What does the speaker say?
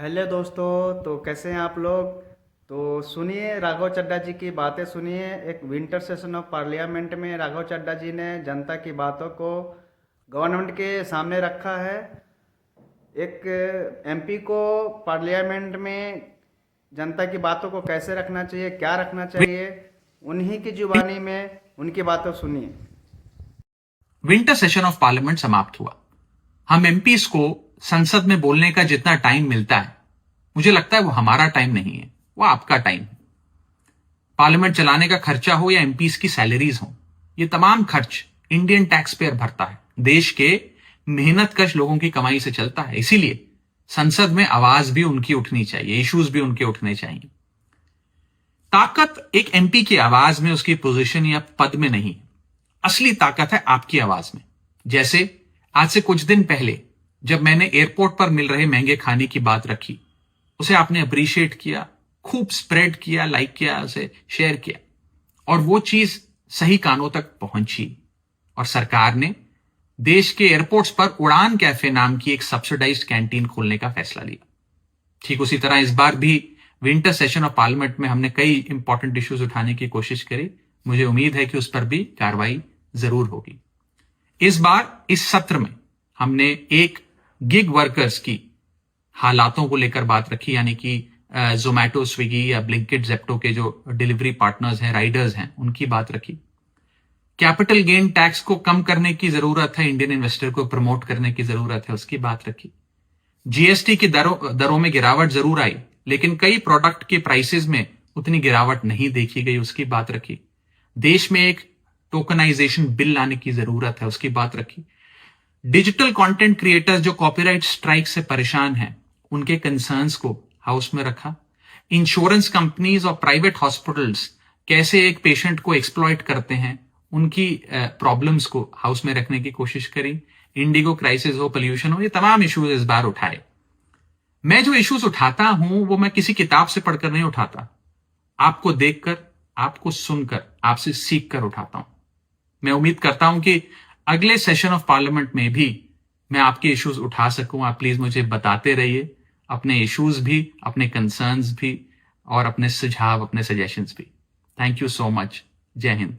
Hello दोस्तों, तो कैसे हैं आप लोग। तो सुनिए, राघव चड्ढा जी की बातें सुनिए। एक विंटर सेशन ऑफ पार्लियामेंट में राघव चड्ढा जी ने जनता की बातों को गवर्नमेंट के सामने रखा है। एक एमपी को पार्लियामेंट में जनता की बातों को कैसे रखना चाहिए, क्या रखना चाहिए, उन्हीं की जुबानी में उनकी बातों सुनिए। विंटर सेशन ऑफ पार्लियामेंट समाप्त हुआ। हम एमपीज को संसद में बोलने का जितना टाइम मिलता है, मुझे लगता है वो हमारा टाइम नहीं है, वो आपका टाइम है। पार्लियामेंट चलाने का खर्चा हो या एमपीज की सैलरीज हो, ये तमाम खर्च इंडियन टैक्स पेयर भरता है। देश के मेहनतकश लोगों की कमाई से चलता है। इसीलिए संसद में आवाज भी उनकी उठनी चाहिए, इश्यूज भी उनके उठने चाहिए। ताकत एक एमपी की आवाज में, उसकी पोजीशन या पद में नहीं, असली ताकत है आपकी आवाज में। जैसे आज से कुछ दिन पहले जब मैंने एयरपोर्ट पर मिल रहे महंगे खाने की बात रखी, उसे आपने अप्रिशिएट किया, खूब स्प्रेड किया, लाइक किया, उसे शेयर किया, और वो चीज सही कानों तक पहुंची। और सरकार ने देश के एयरपोर्ट्स पर उड़ान कैफे नाम की एक सब्सिडाइज्ड कैंटीन खोलने का फैसला लिया। ठीक उसी तरह इस बार भी विंटर सेशन ऑफ पार्लियामेंट में हमने कई इंपॉर्टेंट इश्यूज उठाने की कोशिश करी। मुझे उम्मीद है कि उस पर भी कार्रवाई जरूर होगी। इस बार इस सत्र में हमने एक गिग वर्कर्स की हालातों को लेकर बात रखी, यानी कि जोमैटो, स्विगी या ब्लिंकिट, जेप्टो के जो डिलीवरी पार्टनर्स हैं, राइडर्स हैं, उनकी बात रखी। कैपिटल गेन टैक्स को कम करने की जरूरत है, इंडियन इन्वेस्टर को प्रमोट करने की जरूरत है, उसकी बात रखी। जीएसटी की दरों में गिरावट जरूर आई, लेकिन कई प्रोडक्ट के प्राइसेस में उतनी गिरावट नहीं देखी गई, उसकी बात रखी। देश में एक टोकनाइजेशन बिल लाने की जरूरत है, उसकी बात रखी। डिजिटल कंटेंट क्रिएटर्स जो कॉपीराइट स्ट्राइक से परेशान हैं, उनके कंसर्न्स को हाउस में रखा। इंश्योरेंस कंपनीज और प्राइवेट हॉस्पिटल्स कैसे एक पेशेंट को एक्सप्लॉइट करते हैं, उनकी प्रॉब्लम्स को हाउस में रखने की कोशिश करी। इंडिगो क्राइसिस हो, पोल्यूशन हो, ये तमाम इश्यूज इस बार उठाए। मैं जो इश्यूज उठाता हूं वो मैं किसी किताब से पढ़कर नहीं उठाता, आपको देखकर, आपको सुनकर, आपसे सीखकर उठाता हूं। मैं उम्मीद करता हूं कि अगले सेशन ऑफ पार्लियामेंट में भी मैं आपके इश्यूज उठा सकूं। आप प्लीज मुझे बताते रहिए अपने इश्यूज भी, अपने कंसर्न्स भी, और अपने सुझाव, अपने सजेशंस भी। Thank you so much. जय हिंद।